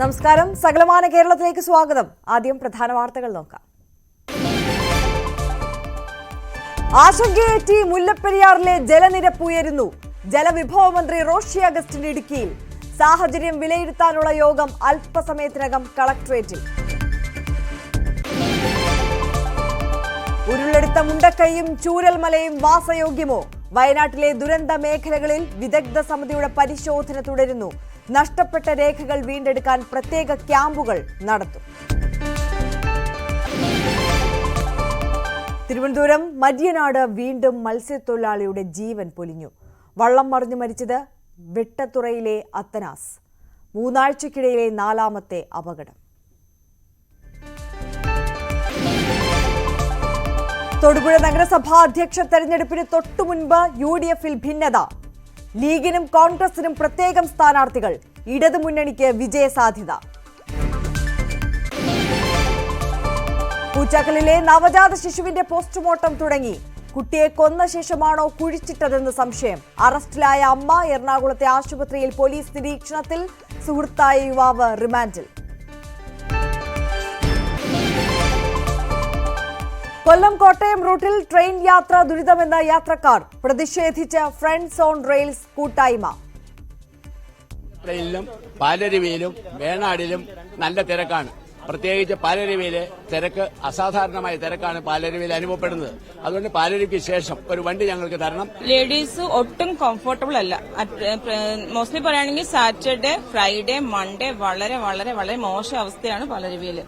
നമസ്കാരം. സകലമാന കേരളത്തിലേക്ക് സ്വാഗതം. ആദ്യം പ്രധാന വാർത്തകൾ നോക്കാം. ആശങ്കയേറ്റി മുല്ലപ്പെരിയാറിലെ ജലനിരപ്പ് ഉയരുന്നു. ജലവിഭവ മന്ത്രി റോഷി അഗസ്റ്റിൻ ഇടുക്കിയിൽ. സാഹചര്യം വിലയിരുത്താനുള്ള യോഗം അല്പസമയത്തിനകം കളക്ടറേറ്റിൽ. ഉരുളെടുത്ത മുണ്ടക്കൈയും ചൂരൽമലയും വാസയോഗ്യമോ? വയനാട്ടിലെ ദുരന്ത മേഖലകളിൽ വിദഗ്ധ സമിതിയുടെ പരിശോധന തുടരുന്നു. നഷ്ടപ്പെട്ട രേഖകൾ വീണ്ടെടുക്കാൻ പ്രത്യേക ക്യാമ്പുകൾ നടത്തും. തിരുവനന്തപുരം മര്യനാട് വീണ്ടും മത്സ്യത്തൊഴിലാളിയുടെ ജീവൻ പൊലിഞ്ഞു. വള്ളം മറിഞ്ഞു മരിച്ചത് വെട്ടത്തുറയിലെ അത്തനാസ്. 3 ആഴ്ചക്കിടയിലെ 4ാമത്തെ അപകടം. തൊടുപുഴ നഗരസഭാ അധ്യക്ഷ തെരഞ്ഞെടുപ്പിന് തൊട്ടുമുൻപ് UDF-ൽ ഭിന്നത. ലീഗിനും കോൺഗ്രസിനും പ്രത്യേകം സ്ഥാനാർത്ഥികൾ. ഇടതുമുന്നണിക്ക് വിജയസാധ്യത. പൂച്ചാക്കലിലെ നവജാത ശിശുവിന്റെ പോസ്റ്റ്മോർട്ടം തുടങ്ങി. കുട്ടിയെ കൊന്ന ശേഷമാണോ കുഴിച്ചിട്ടതെന്ന് സംശയം. അറസ്റ്റിലായ അമ്മ എറണാകുളത്തെ ആശുപത്രിയിൽ പോലീസ് നിരീക്ഷണത്തിൽ. സുഹൃത്തായ യുവാവ് റിമാൻഡിൽ. കൊല്ലം കോട്ടയം റൂട്ടിൽ ട്രെയിൻ യാത്ര ദുരിതമെന്ന യാത്രക്കാർ. പ്രതിഷേധിച്ച് ഫ്രണ്ട്സ് ഓൺ റെയിൽസ് കൂട്ടായ്മ. ട്രെയിനിലും പാലരുവിയിലും വേണാടിലും നല്ല തിരക്കാണ്. പ്രത്യേകിച്ച് പാലരുവിയിലെ തിരക്ക് അസാധാരണമായ തിരക്കാണ് പാലരുവിയിൽ അനുഭവപ്പെടുന്നത്. അതുകൊണ്ട് പാലരുവിക്ക് ശേഷം ഒരു വണ്ടി ഞങ്ങൾക്ക് തരണം. ലേഡീസ് ഒട്ടും കംഫർട്ടബിൾ അല്ല. മോസ്റ്റ്ലി പറയുകയാണെങ്കിൽ സാറ്റർഡേ, ഫ്രൈഡേ, മൺഡേ വളരെ വളരെ വളരെ മോശം അവസ്ഥയാണ് പാലരുവിയിൽ.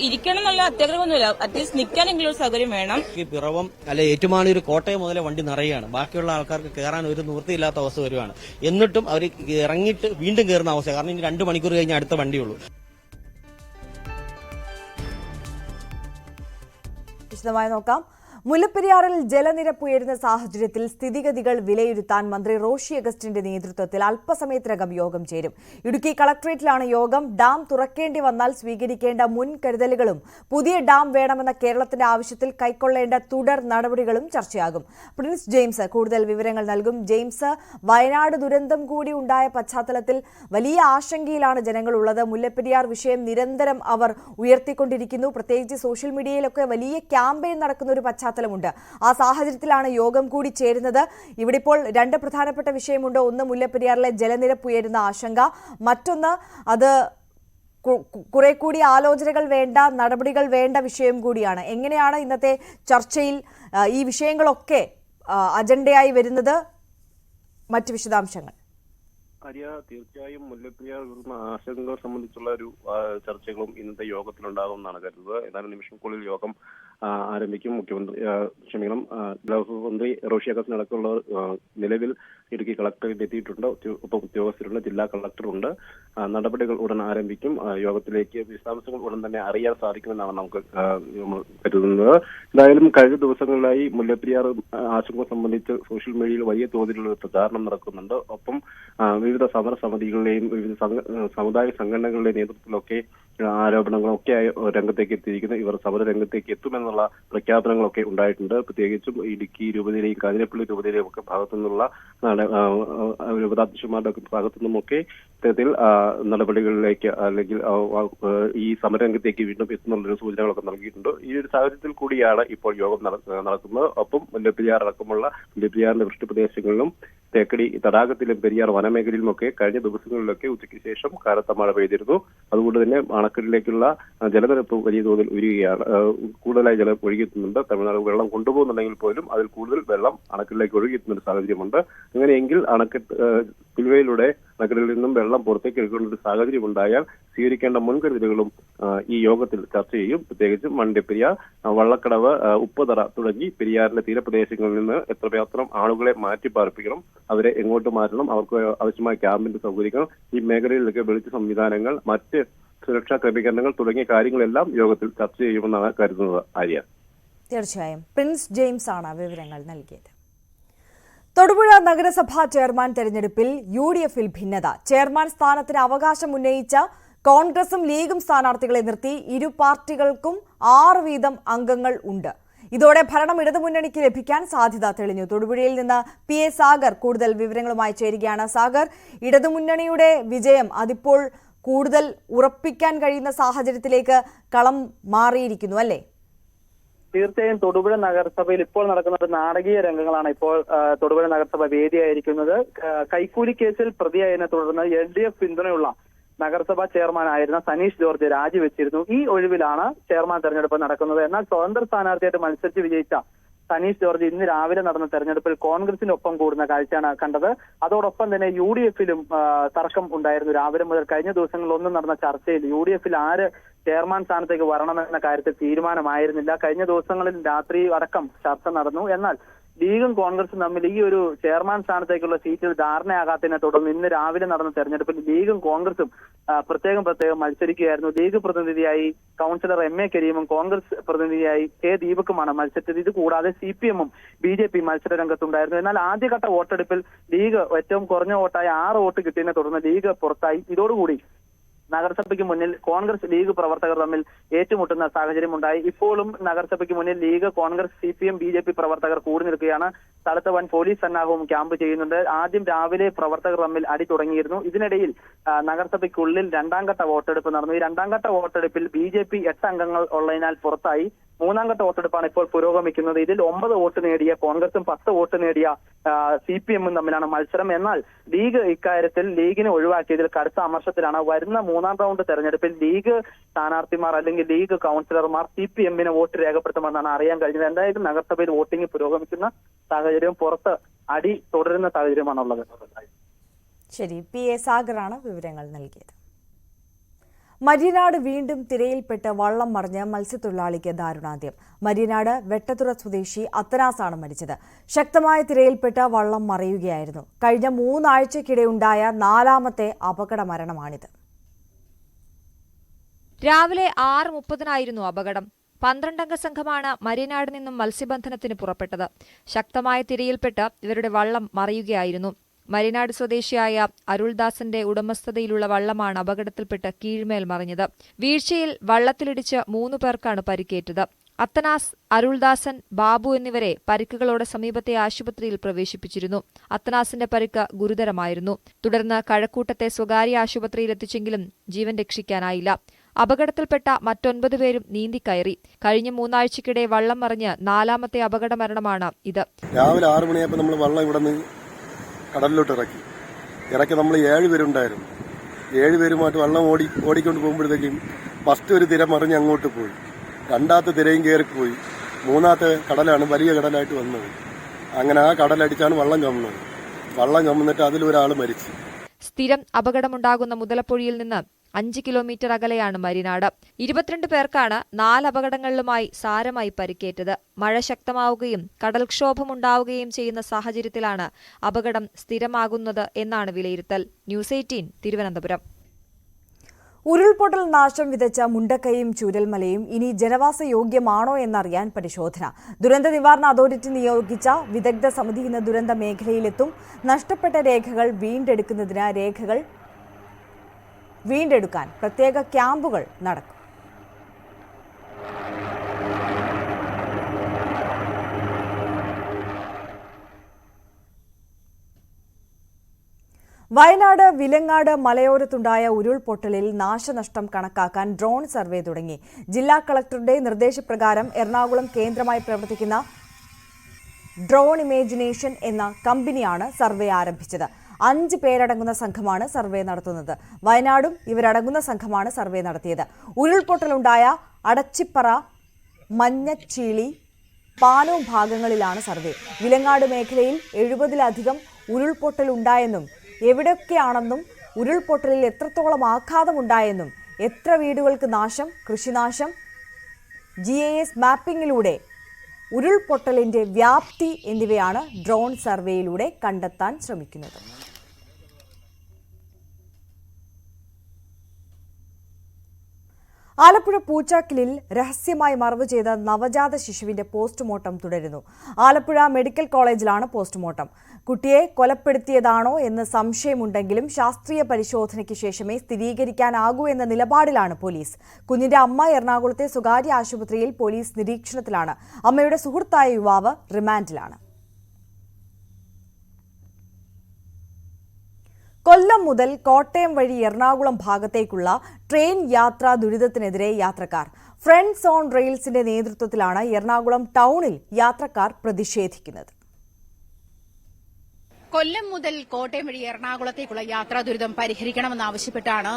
ഇരിക്കണം എന്നുള്ള അത്യാഗ്രഹമൊന്നുമില്ല. അറ്റ്ലീസ്റ്റ് നിൽക്കാനെങ്കിലും ഒരു സൗകര്യം വേണം. പിറവം അല്ലെ ഏറ്റുമാനൂർ കോട്ടയം മുതലേ വണ്ടി നിറയുകയാണ്. ബാക്കിയുള്ള ആൾക്കാർക്ക് കയറാൻ ഒരു നിവൃത്തിയില്ലാത്ത അവസ്ഥ വരുവാണ്. എന്നിട്ടും അവർ ഇറങ്ങിയിട്ട് വീണ്ടും കയറുന്ന അവസ്ഥ. കാരണം ഇനി 2 മണിക്കൂർ കഴിഞ്ഞ് അടുത്ത വണ്ടിയുള്ളൂ. വിശദമായി നോക്കാം. മുല്ലപ്പെരിയാറിൽ ജലനിരപ്പ് ഉയരുന്ന സാഹചര്യത്തിൽ സ്ഥിതിഗതികൾ വിലയിരുത്താൻ മന്ത്രി റോഷി അഗസ്റ്റിന്റെ നേതൃത്വത്തിൽ അല്പസമയത്തിനകം യോഗം ചേരും. ഇടുക്കി കളക്ടറേറ്റിലാണ് യോഗം. ഡാം തുറക്കേണ്ടി വന്നാൽ സ്വീകരിക്കേണ്ട മുൻകരുതലുകളും പുതിയ ഡാം വേണമെന്ന കേരളത്തിന്റെ ആവശ്യത്തിൽ കൈക്കൊള്ളേണ്ട തുടർ നടപടികളും ചർച്ചയാകും. പ്രിൻസ് ജെയിംസ് കൂടുതൽ വിവരങ്ങൾ നൽകും. ജെയിംസ്, വയനാട് ദുരന്തം കൂടി ഉണ്ടായ പശ്ചാത്തലത്തിൽ വലിയ ആശങ്കയിലാണ് ജനങ്ങളുള്ളത്. മുല്ലപ്പെരിയാർ വിഷയം നിരന്തരം അവർ ഉയർത്തിക്കൊണ്ടിരിക്കുന്നു. പ്രത്യേകിച്ച് സോഷ്യൽ മീഡിയയിലൊക്കെ വലിയ ക്യാമ്പയിൻ നടക്കുന്ന ഒരു പശ്ചാത്തലമുണ്ട്. ആ സാഹചര്യത്തിലാണ് യോഗം കൂടി ചേരുന്നത്. ഇവിടെ ഇപ്പോൾ 2 പ്രധാനപ്പെട്ട വിഷയമുണ്ട്. ഒന്ന്, മുല്ലപ്പെരിയാറിലെ ജലനിരപ്പ് ഉയരുന്ന ആശങ്ക. മറ്റൊന്ന്, അത് കുറെ കൂടി ആലോചനകൾ വേണ്ട, നടപടികൾ വേണ്ട വിഷയം കൂടിയാണ്. എങ്ങനെയാണ് ഇന്നത്തെ ചർച്ചയിൽ ഈ വിഷയങ്ങളൊക്കെ അജണ്ടയായി വരുന്നത്? മറ്റ് വിശദാംശങ്ങൾ. തീർച്ചയായും മുല്ലപ്പെരിയാർ ആശങ്കകൾ സംബന്ധിച്ചുള്ള ഒരു ചർച്ചകളും ഇന്നത്തെ യോഗത്തിലുണ്ടാകുമെന്നാണ് കരുതുന്നത്. ഏതാനും നിമിഷങ്ങൾക്കുള്ളിൽ യോഗം ആരംഭിക്കും. മന്ത്രി റോഷി അഗസ്റ്റിൻ അടക്കമുള്ളവർ നിലവിൽ ഇടുക്കി കളക്ടറേറ്റ് എത്തിയിട്ടുണ്ട്. ഒപ്പം ഉദ്യോഗസ്ഥരുണ്ട്, ജില്ലാ കളക്ടറുണ്ട്. നടപടികൾ ഉടൻ ആരംഭിക്കും. യോഗത്തിലേക്ക് വിശദാംശങ്ങൾ ഉടൻ തന്നെ അറിയാൻ സാധിക്കുമെന്നാണ് നമുക്ക് കരുതുന്നത്. എന്തായാലും കഴിഞ്ഞ ദിവസങ്ങളിലായി മുല്ലപ്പെരിയാർ ആശങ്ക സംബന്ധിച്ച് സോഷ്യൽ മീഡിയയിൽ വലിയ തോതിലുള്ള പ്രചാരണം നടക്കുന്നുണ്ട്. ഒപ്പം വിവിധ സമര സമിതികളുടെയും വിവിധ സമുദായ സംഘടനകളുടെയും നേതൃത്വത്തിലൊക്കെ ആരോപണങ്ങളൊക്കെ രംഗത്തേക്ക് എത്തിയിരിക്കുന്നു. ഇവർ സമര രംഗത്തേക്ക് എത്തുമെന്നുള്ള പ്രഖ്യാപനങ്ങളൊക്കെ ഉണ്ടായിട്ടുണ്ട്. പ്രത്യേകിച്ചും ഇടുക്കി രൂപതയിലെയും കാഞ്ഞിരപ്പള്ളി രൂപതയിലെയും ഒക്കെ ഭാഗത്തു നിന്നുള്ള രൂപതാധ്യക്ഷന്മാരുടെ ഭാഗത്തു നിന്നുമൊക്കെ ഇത്തരത്തിൽ നടപടികളിലേക്ക് അല്ലെങ്കിൽ ഈ സമരരംഗത്തേക്ക് വീണ്ടും എത്തുന്നുള്ളൊരു സൂചനകളൊക്കെ നൽകിയിട്ടുണ്ട്. ഈ ഒരു സാഹചര്യത്തിൽ കൂടിയാണ് ഇപ്പോൾ യോഗം നടക്കുന്നത്. ഒപ്പം മുല്ലപ്പെരിയാർ അടക്കമുള്ള മുല്ലപ്പെരിയാറിന്റെ വൃഷ്ടിപ്രദേശങ്ങളിലും തേക്കടി തടാകത്തിലും പെരിയാർ വനമേഖലയിലുമൊക്കെ കഴിഞ്ഞ ദിവസങ്ങളിലൊക്കെ ഉച്ചയ്ക്ക് ശേഷം കനത്ത മഴ പെയ്തിരുന്നു. അതുകൊണ്ട് തന്നെ അണക്കെട്ടിലേക്കുള്ള ജലനിരപ്പ് വലിയ തോതിൽ ഉയരുകയാണ്. കൂടുതലായി ജലം ഒഴുകിയെത്തുന്നുണ്ട്. തമിഴ്നാട് വെള്ളം കൊണ്ടുപോകുന്നുണ്ടെങ്കിൽ പോലും അതിൽ കൂടുതൽ വെള്ളം അണക്കെട്ടിലേക്ക് ഒഴുകിയെത്തുന്ന ഒരു സാഹചര്യമുണ്ട്. അങ്ങനെയെങ്കിൽ അണക്കെട്ട് പിൽവയിലൂടെ അണക്കെട്ടിൽ നിന്നും വെള്ളം പുറത്തേക്ക് എടുക്കേണ്ട ഒരു സാഹചര്യം ഉണ്ടായാൽ സ്വീകരിക്കേണ്ട മുൻകരുതലുകളും ഈ യോഗത്തിൽ ചർച്ച ചെയ്യും. പ്രത്യേകിച്ചും വണ്ടിപ്പെരിയാർ, വള്ളക്കടവ്, ഉപ്പുതറ തുടങ്ങി പെരിയാറിന്റെ തീരപ്രദേശങ്ങളിൽ നിന്ന് എത്രമാത്രം ആളുകളെ മാറ്റിപ്പാർപ്പിക്കണം, അവരെ എങ്ങോട്ട് മാറ്റണം, അവർക്ക് ആവശ്യമായ ക്യാമ്പിന്റെ സൗകര്യങ്ങൾ, ഈ മേഖലയിലൊക്കെ വെളിച്ച സംവിധാനങ്ങൾ, മറ്റ് സുരക്ഷാ ക്രമീകരണങ്ങൾ തുടങ്ങിയ കാര്യങ്ങളെല്ലാം യോഗത്തിൽ ചർച്ച ചെയ്യുമെന്നാണ് കരുതുന്നത്. ആര്യ, തീർച്ചയായും പ്രിൻസ് ജെയിംസ് ആണ് വിവരങ്ങൾ നൽകിയത്. തൊടുപുഴ നഗരസഭാ ചെയർമാൻ തെരഞ്ഞെടുപ്പിൽ UDF-ൽ ഭിന്നത. ചെയർമാൻ സ്ഥാനത്തിന് അവകാശം ഉന്നയിച്ച കോൺഗ്രസും ലീഗും സ്ഥാനാർത്ഥികളെ നിർത്തി. ഇരു പാർട്ടികൾക്കും 6 വീതം അംഗങ്ങൾ ഉണ്ട്. ഇതോടെ ഭരണം ഇടതുമുന്നണിക്ക് ലഭിക്കാൻ സാധ്യത തെളിഞ്ഞു. തൊടുപുഴയിൽ നിന്ന് PA സാഗർ കൂടുതൽ വിവരങ്ങളുമായി ചേരുകയാണ്. സാഗർ, ഇടതുമുന്നണിയുടെ വിജയം അതിപ്പോൾ കൂടുതൽ ഉറപ്പിക്കാൻ കഴിയുന്ന സാഹചര്യത്തിലേക്ക് കളം മാറിയിരിക്കുന്നു അല്ലേ? തീർച്ചയായും തൊടുപുഴ നഗരസഭയിൽ ഇപ്പോൾ നടക്കുന്ന ഒരു നാടകീയ രംഗങ്ങളാണ് ഇപ്പോൾ തൊടുപുഴ നഗരസഭ വേദിയായിരിക്കുന്നത്. കൈക്കൂലി കേസിൽ പ്രതിയായതിനെ തുടർന്ന് LDF പിന്തുണയുള്ള നഗരസഭാ ചെയർമാൻ ആയിരുന്ന സനീഷ് ജോർജ് രാജിവെച്ചിരുന്നു. ഈ ഒഴിവിലാണ് ചെയർമാൻ തെരഞ്ഞെടുപ്പ് നടക്കുന്നത്. എന്നാൽ സ്വതന്ത്ര സ്ഥാനാർത്ഥിയായിട്ട് മത്സരിച്ച് വിജയിച്ച സനീഷ് ജോർജ് ഇന്ന് രാവിലെ നടന്ന തെരഞ്ഞെടുപ്പിൽ കോൺഗ്രസിനൊപ്പം കൂടുന്ന കാഴ്ചയാണ് കണ്ടത്. അതോടൊപ്പം തന്നെ UDF-ലും തർക്കം ഉണ്ടായിരുന്നു. രാവിലെ മുതൽ കഴിഞ്ഞ ദിവസങ്ങളിലൊന്നും നടന്ന ചർച്ചയിൽ UDF-ൽ ആര് ചെയർമാൻ സ്ഥാനത്തേക്ക് വരണമെന്ന കാര്യത്തിൽ തീരുമാനമായിരുന്നില്ല. കഴിഞ്ഞ ദിവസങ്ങളിൽ രാത്രി അടക്കം ചർച്ച നടന്നു. എന്നാൽ ലീഗും കോൺഗ്രസും തമ്മിൽ ഈ ഒരു ചെയർമാൻ സ്ഥാനത്തേക്കുള്ള സീറ്റിൽ ധാരണയാകാത്തതിനെ തുടർന്ന് ഇന്ന് രാവിലെ നടന്ന തെരഞ്ഞെടുപ്പിൽ ലീഗും കോൺഗ്രസും പ്രത്യേകം മത്സരിക്കുകയായിരുന്നു. ലീഗ് പ്രതിനിധിയായി കൗൺസിലർ MA കരീമും കോൺഗ്രസ് പ്രതിനിധിയായി K ദീപക്കുമാണ് മത്സരിച്ചത്. ഇത് കൂടാതെ CPM-ഉം BJP മത്സര രംഗത്തുണ്ടായിരുന്നു. എന്നാൽ ആദ്യഘട്ട വോട്ടെടുപ്പിൽ ലീഗ് ഏറ്റവും കുറഞ്ഞ വോട്ടായ 6 വോട്ട് കിട്ടിയതിനെ തുടർന്ന് ലീഗ് പുറത്തായി. ഇതോടുകൂടി നഗരസഭയ്ക്ക് മുന്നിൽ കോൺഗ്രസ് ലീഗ് പ്രവർത്തകർ തമ്മിൽ ഏറ്റുമുട്ടുന്ന സാഹചര്യമുണ്ടായി. ഇപ്പോഴും നഗരസഭയ്ക്ക് മുന്നിൽ ലീഗ്, കോൺഗ്രസ്, CPM, BJP പ്രവർത്തകർ കൂടി നിൽക്കുകയാണ്. സ്ഥലത്ത് വൻ പോലീസ് സന്നാഹവും ക്യാമ്പ് ചെയ്യുന്നുണ്ട്. ആദ്യം രാവിലെ പ്രവർത്തകർ തമ്മിൽ അടി തുടങ്ങിയിരുന്നു. ഇതിനിടയിൽ നഗരസഭയ്ക്കുള്ളിൽ രണ്ടാം ഘട്ട വോട്ടെടുപ്പ് നടന്നു. ഈ രണ്ടാം ഘട്ട വോട്ടെടുപ്പിൽ BJP 8 അംഗങ്ങൾ ഉള്ളതിനാൽ പുറത്തായി. മൂന്നാം ഘട്ട വോട്ടെടുപ്പാണ് ഇപ്പോൾ പുരോഗമിക്കുന്നത്. ഇതിൽ 9 വോട്ട് നേടിയ കോൺഗ്രസും 10 വോട്ട് നേടിയ CPM-ഉം തമ്മിലാണ് മത്സരം. എന്നാൽ ലീഗ് ഇക്കാര്യത്തിൽ ലീഗിനെ ഒഴിവാക്കിയതിൽ കടുത്ത അമർഷത്തിലാണ്. വരുന്ന മൂന്നാം റൗണ്ട് തെരഞ്ഞെടുപ്പിൽ ലീഗ് സ്ഥാനാർത്ഥിമാർ അല്ലെങ്കിൽ ലീഗ് കൗൺസിലർമാർ CPM-ന് വോട്ട് രേഖപ്പെടുത്തുമെന്നാണ് അറിയാൻ കഴിഞ്ഞത്. എന്തായാലും നഗരസഭയിൽ വോട്ടിംഗ് പുരോഗമിക്കുന്ന സാഹചര്യവും പുറത്ത് അടി തുടരുന്ന സാഹചര്യമാണുള്ളത്. ശരി, PA സാഗറാണ് വിവരങ്ങൾ നൽകിയത്. മര്യനാട് വീണ്ടും തിരയിൽപ്പെട്ട് വള്ളം മറിഞ്ഞ് മത്സ്യത്തൊഴിലാളിക്ക് ദാരുണാന്ത്യം. മര്യനാട് വെട്ടത്തുറ സ്വദേശി അത്തനാസാണ് മരിച്ചത്. ശക്തമായ തിരയിൽപ്പെട്ട് വള്ളം മറിയുകയായിരുന്നു. കഴിഞ്ഞ 3 ആഴ്ചക്കിടെ ഉണ്ടായ 4ാമത്തെ അപകട മരണമാണിത്. രാവിലെ 6:30-നായിരുന്നു അപകടം. 12-അംഗ സംഘമാണ് മര്യനാട് നിന്നും മത്സ്യബന്ധനത്തിന് പുറപ്പെട്ടത്. ശക്തമായ തിരയിൽപ്പെട്ട് ഇവരുടെ വള്ളം മറിയുകയായിരുന്നു. മര്യനാട് സ്വദേശിയായ അരുൾദാസന്റെ ഉടമസ്ഥതയിലുള്ള വള്ളമാണ് അപകടത്തിൽപ്പെട്ട് കീഴ്മേൽ മറിഞ്ഞത്. വീഴ്ചയിൽ വള്ളത്തിലിടിച്ച് 3 പേർക്കാണ് പരിക്കേറ്റത്. അത്തനാസ്, അരുൾദാസൻ, ബാബു എന്നിവരെ പരിക്കുകളോടെ സമീപത്തെ ആശുപത്രിയിൽ പ്രവേശിപ്പിച്ചിരുന്നു. അത്തനാസിന്റെ പരിക്ക് ഗുരുതരമായിരുന്നു. തുടർന്ന് കഴക്കൂട്ടത്തെ സ്വകാര്യ ആശുപത്രിയിൽ എത്തിച്ചെങ്കിലും ജീവൻ രക്ഷിക്കാനായില്ല. അപകടത്തിൽപ്പെട്ട മറ്റ് 9 പേരും നീന്തിക്കയറി. കഴിഞ്ഞ 3 ആഴ്ചക്കിടെ വള്ളം മറിഞ്ഞ് 4ാമത്തെ അപകട മരണമാണ് ഇത്. രാവിലെ 6 മണിയായപ്പോൾ നമ്മൾ വള്ളം ഇവിടെ നിന്ന് കടലിലോട്ട് ഇറക്കി നമ്മൾ 7 പേരുണ്ടായിരുന്നു. 7 പേരുമായിട്ട് വള്ളം ഓടിക്കൊണ്ട് പോകുമ്പോഴത്തേക്കും ഫസ്റ്റ് ഒരു തിര മറിഞ്ഞ് അങ്ങോട്ട് പോയി. രണ്ടാമത്തെ തിരയും കയറിപ്പോയി. 3ാമത്തെ കടലാണ് വലിയ കടലായിട്ട് വന്നത്. അങ്ങനെ ആ കടലടിച്ചാണ് വള്ളം ചുമന്നത്. വള്ളം ചുമന്നിട്ട് അതിലൊരാൾ മരിച്ചു. സ്ഥിരം അപകടമുണ്ടാകുന്ന മുതലപ്പൊഴിയിൽ നിന്ന് 5 കിലോമീറ്റർ അകലെയാണ് മര്യനാട്. 22 പേർക്കാണ് 4 അപകടങ്ങളിലുമായി സാരമായി പരിക്കേറ്റത്. മഴ ശക്തമാവുകയും കടൽക്ഷോഭമുണ്ടാവുകയും ചെയ്യുന്ന സാഹചര്യത്തിലാണ് അപകടം സ്ഥിരമാകുന്നത് എന്നാണ് വിലയിരുത്തൽ. ന്യൂസ് 18 തിരുവനന്തപുരം. ഉരുൾപൊട്ടൽ നാശം വിതച്ച മുണ്ടക്കൈയും ചൂരൽമലയും ഇനി ജനവാസ യോഗ്യമാണോ എന്നറിയാൻ പരിശോധന. ദുരന്ത നിവാരണ അതോറിറ്റി നിയോഗിച്ച വിദഗ്ധ സമിതി ഇന്ന് ദുരന്ത മേഖലയിലെത്തും. നഷ്ടപ്പെട്ട രേഖകൾ വീണ്ടെടുക്കാൻ പ്രത്യേക ക്യാമ്പുകൾ നടക്കും. വയനാട് വിലങ്ങാട് മലയോരത്തുണ്ടായ ഉരുൾപൊട്ടലിൽ നാശനഷ്ടം കണക്കാക്കാൻ ഡ്രോൺ സർവേ തുടങ്ങി. ജില്ലാ കളക്ടറുടെ നിർദ്ദേശപ്രകാരം എറണാകുളം കേന്ദ്രമായി പ്രവർത്തിക്കുന്ന ഡ്രോൺ ഇമേജിനേഷൻ എന്ന കമ്പനിയാണ് സർവേ ആരംഭിച്ചത്. 5 പേരടങ്ങുന്ന സംഘമാണ് സർവേ നടത്തുന്നത്. വയനാടും ഇവരടങ്ങുന്ന സംഘമാണ് സർവേ നടത്തിയത്. ഉരുൾപൊട്ടലുണ്ടായ അടച്ചിപ്പറ, മഞ്ഞച്ചീളി, പാനൂം ഭാഗങ്ങളിലാണ് സർവേ. വിലങ്ങാട് മേഖലയിൽ 70-ലധികം ഉരുൾപൊട്ടലുണ്ടായെന്നും എവിടെയൊക്കെയാണെന്നും ഉരുൾപൊട്ടലിൽ എത്രത്തോളം ആഘാതമുണ്ടായെന്നും എത്ര വീടുകൾക്ക് നാശം, കൃഷിനാശം, GIS മാപ്പിംഗിലൂടെ ഉരുൾപൊട്ടലിന്റെ വ്യാപ്തി എന്നിവയാണ് ഡ്രോൺ സർവേയിലൂടെ കണ്ടെത്താൻ ശ്രമിക്കുന്നത്. ആലപ്പുഴ പൂച്ചാക്കിലിൽ രഹസ്യമായി മറവ് ചെയ്ത നവജാത ശിശുവിന്റെ പോസ്റ്റ്മോർട്ടം തുടരുന്നു. ആലപ്പുഴ മെഡിക്കൽ കോളേജിലാണ് പോസ്റ്റ്മോർട്ടം. കുട്ടിയെ കൊലപ്പെടുത്തിയതാണോ എന്ന് സംശയമുണ്ടെങ്കിലും ശാസ്ത്രീയ പരിശോധനയ്ക്ക് ശേഷമേ സ്ഥിരീകരിക്കാനാകൂ എന്ന നിലപാടിലാണ് പോലീസ്. കുഞ്ഞിന്റെ അമ്മ എറണാകുളത്തെ സ്വകാര്യ ആശുപത്രിയിൽ പോലീസ് നിരീക്ഷണത്തിലാണ്. അമ്മയുടെ സുഹൃത്തായ യുവാവ് റിമാൻഡിലാണ്. കൊല്ലം മുതൽ കോട്ടയം വഴി എറണാകുളം ഭാഗത്തേക്കുള്ള ട്രെയിൻ യാത്രാ ദുരിതത്തിനെതിരെ യാത്രക്കാർ. ഫ്രണ്ട്സ് ഓൺ റെയിൽസിന്റെ നേതൃത്വത്തിലാണ് എറണാകുളം ടൗണിൽ യാത്രക്കാർ പ്രതിഷേധിക്കുന്നത്. കൊല്ലം മുതൽ കോട്ടയം വഴി എറണാകുളത്തേക്കുള്ള യാത്രാ ദുരിതം പരിഹരിക്കണമെന്നാവശ്യപ്പെട്ടാണ്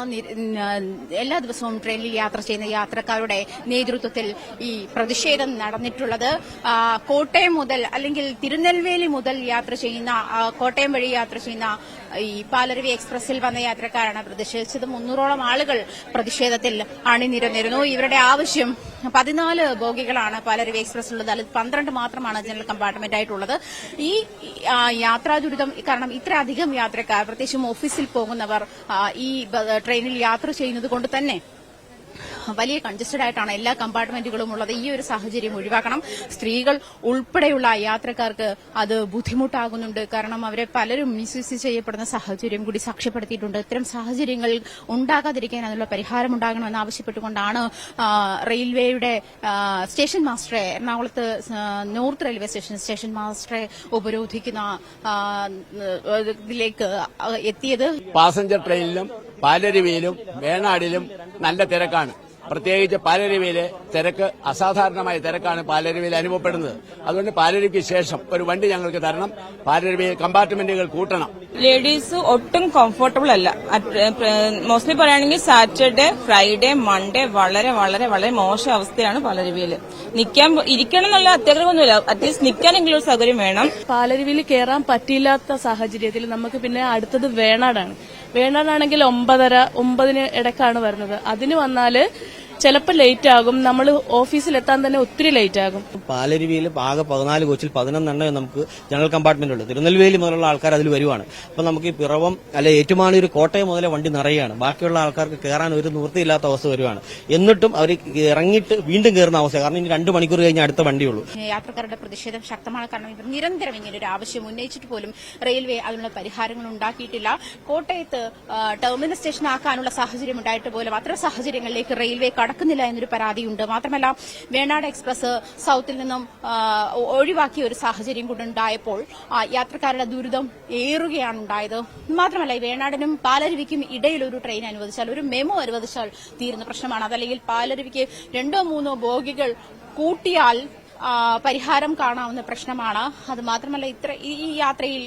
എല്ലാ ദിവസവും ട്രെയിനിൽ യാത്ര ചെയ്യുന്ന യാത്രക്കാരുടെ നേതൃത്വത്തിൽ ഈ പ്രതിഷേധം നടന്നിട്ടുള്ളത്. കോട്ടയം മുതൽ അല്ലെങ്കിൽ തിരുനെൽവേലി മുതൽ യാത്ര ചെയ്യുന്ന കോട്ടയം വഴി യാത്ര ചെയ്യുന്ന ഈ പാലരുവി എക്സ്പ്രസിൽ വന്ന യാത്രക്കാരാണ് പ്രതിഷേധിച്ചത്. 300ഓളം ആളുകൾ പ്രതിഷേധത്തിൽ അണിനിരന്നിരുന്നു. ഇവരുടെ ആവശ്യം 14 ബോഗികളാണ് പാലരുവി എക്സ്പ്രസിലുള്ളത്. അതിൽ 12 മാത്രമാണ് ജനറൽ കമ്പാർട്ട്മെന്റ് ആയിട്ടുള്ളത്. ഈ യാത്രാ ദുരിതം കാരണം ഇത്രയധികം യാത്രക്കാർ, പ്രത്യേകിച്ചും ഓഫീസിൽ പോകുന്നവർ ഈ ട്രെയിനിൽ യാത്ര ചെയ്യുന്നത് കൊണ്ട് തന്നെ വലിയ കൺജസ്റ്റഡ് ആയിട്ടാണ് എല്ലാ കമ്പാർട്ട്മെന്റുകളും ഉള്ളത്. ഈ ഒരു സാഹചര്യം ഒഴിവാക്കണം. സ്ത്രീകൾ ഉൾപ്പെടെയുള്ള യാത്രക്കാർക്ക് അത് ബുദ്ധിമുട്ടാകുന്നുണ്ട്. കാരണം അവരെ പലരും മിസ്യൂസ് ചെയ്യപ്പെടുന്ന സാഹചര്യം കൂടി സാക്ഷ്യപ്പെടുത്തിയിട്ടുണ്ട്. ഇത്തരം സാഹചര്യങ്ങൾ ഉണ്ടാകാതിരിക്കാൻ അതിനുള്ള പരിഹാരം ഉണ്ടാകണമെന്ന് ആവശ്യപ്പെട്ടുകൊണ്ടാണ് റെയിൽവേയുടെ സ്റ്റേഷൻ മാസ്റ്ററെ, എറണാകുളത്ത് നോർത്ത് റെയിൽവേ സ്റ്റേഷൻ മാസ്റ്ററെ ഉപരോധിക്കുന്ന ഇതിലേക്ക് എത്തിയത്. പാസഞ്ചർ ട്രെയിനിലും പാലരുവിയിലും വേണാടിലും നല്ല തിരക്കാണ്. പ്രത്യേകിച്ച് പാലരുവിയിലെ തിരക്ക് അസാധാരണമായ തിരക്കാണ് പാലരുവിയിൽ അനുഭവപ്പെടുന്നത്. അതുകൊണ്ട് പാലരുവിക്ക് ശേഷം ഒരു വണ്ടി ഞങ്ങൾക്ക് തരണം. പാലരുവിയിൽ കമ്പാർട്ട്മെന്റുകൾ കൂട്ടണം. ലേഡീസ് ഒട്ടും കംഫർട്ടബിൾ അല്ല. മോസ്റ്റ്ലി പറയുകയാണെങ്കിൽ സാറ്റർഡേ, ഫ്രൈഡേ, മൺഡേ വളരെ വളരെ വളരെ മോശം അവസ്ഥയാണ് പാലരുവിയിൽ. ഇരിക്കണം എന്നുള്ള അത്യാഗ്രഹമൊന്നുമില്ല. അറ്റ്ലീസ്റ്റ് നിൽക്കാനെങ്കിലും ഒരു സൗകര്യം വേണം. പാലരുവിയിൽ കയറാൻ പറ്റിയില്ലാത്ത സാഹചര്യത്തിൽ നമുക്ക് പിന്നെ അടുത്തത് വേണാടാണ്. വേണാടാണെങ്കിൽ 9:30 ഇടക്കാണ് വരുന്നത്. അതിന് വന്നാല് ചിലപ്പോൾ ലേറ്റ് ആകും. നമ്മൾ ഓഫീസിലെത്താൻ തന്നെ ഒത്തിരി ലേറ്റ് ആകും. പാലരുവിയിൽ ആകെ 14 കോച്ചിൽ 11 നമുക്ക് ജനറൽ കമ്പാർട്ട്മെന്റ് ഉണ്ട്. തിരുനെൽവേലി മുതലുള്ള ആൾക്കാർ അതിൽ വരുവാണ്. അപ്പൊ നമുക്ക് ഈ പിറവം അല്ലെ ഏറ്റുമാനൂർ, കോട്ടയം മുതലെ വണ്ടി നിറയാണ്. ബാക്കിയുള്ള ആൾക്കാർക്ക് കയറാൻ ഒരു നിവൃത്തിയില്ലാത്ത അവസ്ഥ വരുവാണ്. എന്നിട്ടും അവർ ഇറങ്ങിയിട്ട് വീണ്ടും കയറുന്ന അവസ്ഥ. കാരണം ഇനി 2 മണിക്കൂർ കഴിഞ്ഞ് അടുത്ത വണ്ടിയുള്ളൂ. യാത്രക്കാരുടെ പ്രതിഷേധം ശക്തമാണ്. കാരണം ഇവർ നിരന്തരം ഇങ്ങനെ ഒരു ആവശ്യം ഉന്നയിച്ചിട്ട് പോലും റെയിൽവേ അതിനുള്ള പരിഹാരങ്ങൾ ഉണ്ടാക്കിയിട്ടില്ല. കോട്ടയത്ത് ടെർമിനൽ സ്റ്റേഷൻ ആക്കാനുള്ള സാഹചര്യം ഉണ്ടായിട്ട് പോലും അത്തരം സാഹചര്യങ്ങളിലേക്ക് റെയിൽവേ കടക്കുന്നില്ല എന്നൊരു പരാതിയുണ്ട്. മാത്രമല്ല വേണാട് എക്സ്പ്രസ് സൌത്തിൽ നിന്നും ഒഴിവാക്കിയ ഒരു സാഹചര്യം കൊണ്ടുണ്ടായപ്പോൾ യാത്രക്കാരുടെ ദുരിതം ഏറുകയാണ് ഉണ്ടായത്. മാത്രമല്ല വേണാടിനും പാലരുവിക്കും ഇടയിൽ ഒരു ട്രെയിൻ അനുവദിച്ചാൽ, ഒരു മെമോ അനുവദിച്ചാൽ തീരുന്ന പ്രശ്നമാണ്. അതല്ലെങ്കിൽ പാലരുവിക്ക് 2-3 ബോഗികൾ കൂട്ടിയാൽ പരിഹാരം കാണാവുന്ന പ്രശ്നമാണ്. അത് മാത്രമല്ല ഈ യാത്രയിൽ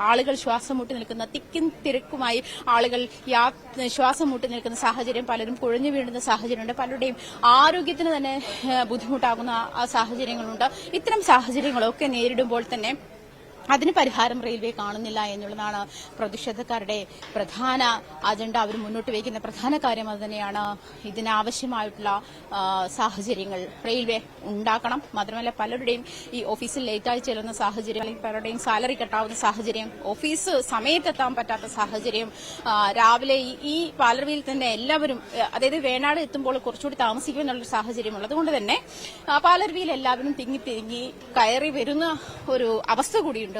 ആളുകൾ ശ്വാസം മുട്ടി നിൽക്കുന്ന, തിക്കും തിരക്കുമായി ആളുകൾ ശ്വാസം മുട്ടി നിൽക്കുന്ന സാഹചര്യം, പലരും കുഴഞ്ഞു വീഴുന്ന സാഹചര്യമുണ്ട്. പലരുടെയും ആരോഗ്യത്തിന് തന്നെ ബുദ്ധിമുട്ടാകുന്ന സാഹചര്യങ്ങളുണ്ട്. ഇത്തരം സാഹചര്യങ്ങളൊക്കെ നേരിടുമ്പോൾ തന്നെ അതിന് പരിഹാരം റെയിൽവേ കാണുന്നില്ല എന്നുള്ളതാണ് പ്രതിഷേധക്കാരുടെ പ്രധാന അജണ്ട. അവർ മുന്നോട്ട് വയ്ക്കുന്ന പ്രധാന കാര്യം അതുതന്നെയാണ്. ഇതിനാവശ്യമായിട്ടുള്ള സാഹചര്യങ്ങൾ റെയിൽവേ ഉണ്ടാക്കണം. മാത്രമല്ല പലരുടെയും ഈ ഓഫീസിൽ ലേറ്റായി ചെല്ലുന്ന സാഹചര്യം, അല്ലെങ്കിൽ പലരുടെയും സാലറി കട്ടാവുന്ന സാഹചര്യം, ഓഫീസ് സമയത്തെത്താൻ പറ്റാത്ത സാഹചര്യം, രാവിലെ ഈ പാലരുവിയിൽ തന്നെ എല്ലാവരും, അതായത് വേണാട് എത്തുമ്പോൾ കുറച്ചുകൂടി താമസിക്കുമെന്നുള്ളൊരു സാഹചര്യമുള്ളത്. അതുകൊണ്ട് തന്നെ പാലരുവിയിൽ എല്ലാവരും തിങ്ങി കയറി വരുന്ന ഒരു അവസ്ഥ കൂടിയുണ്ട്.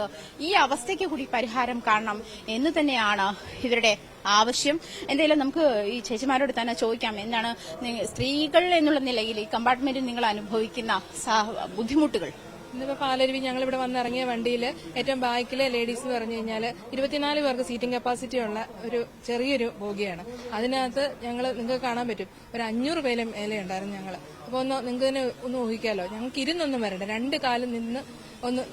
ഈ അവസ്ഥയ്ക്ക് കൂടി പരിഹാരം കാണണം എന്ന് തന്നെയാണ് ഇവരുടെ ആവശ്യം. എന്തായാലും നമുക്ക് ഈ ചേച്ചിമാരോട് തന്നെ ചോദിക്കാം, എന്താണ് സ്ത്രീകൾ എന്നുള്ള നിലയിൽ ഈ കമ്പാർട്ട്മെന്റിൽ നിങ്ങൾ അനുഭവിക്കുന്ന ബുദ്ധിമുട്ടുകൾ? ഇന്നിപ്പോ പാലരുവി ഞങ്ങളിവിടെ വന്നിറങ്ങിയ വണ്ടിയിൽ ഏറ്റവും ബാക്കിലെ ലേഡീസ് എന്ന് പറഞ്ഞു കഴിഞ്ഞാൽ 24 പേർക്ക് സീറ്റിംഗ് കപ്പാസിറ്റി ഉള്ള ഒരു ചെറിയൊരു ബോഗിയാണ്. അതിനകത്ത് നിങ്ങൾക്ക് കാണാൻ പറ്റും ഒരു 500 പേരും മേലെ ഉണ്ടായിരുന്നു ഞങ്ങൾ. അപ്പോൾ നിങ്ങൾക്ക് തന്നെ ഒന്ന് ഊഹിക്കാമല്ലോ, ഞങ്ങൾക്ക് ഇരുന്നൊന്നും വരണ്ട, 2 കാലം നിന്ന്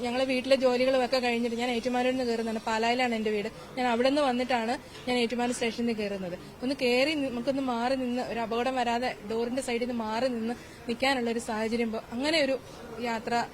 ഞങ്ങൾ വീട്ടിലെ ജോലികളൊക്കെ കഴിഞ്ഞിട്ട് ഞാൻ ഏറ്റുമാനൂരിൽ നിന്ന് കയറുന്നതാണ്. പാലായിലാണ് എന്റെ വീട്. ഞാൻ അവിടെ നിന്ന് വന്നിട്ടാണ് ഞാൻ ഏറ്റുമാനൂർ സ്റ്റേഷനിൽ കയറുന്നത്. ഒന്ന് കയറി നമുക്കൊന്ന് മാറി നിന്ന്, ഒരു അപകടം വരാതെ ഡോറിന്റെ സൈഡിൽ നിന്ന് മാറി നിന്ന് നിൽക്കാനുള്ള ഒരു സാഹചര്യം, അങ്ങനെ ഒരു യാത്ര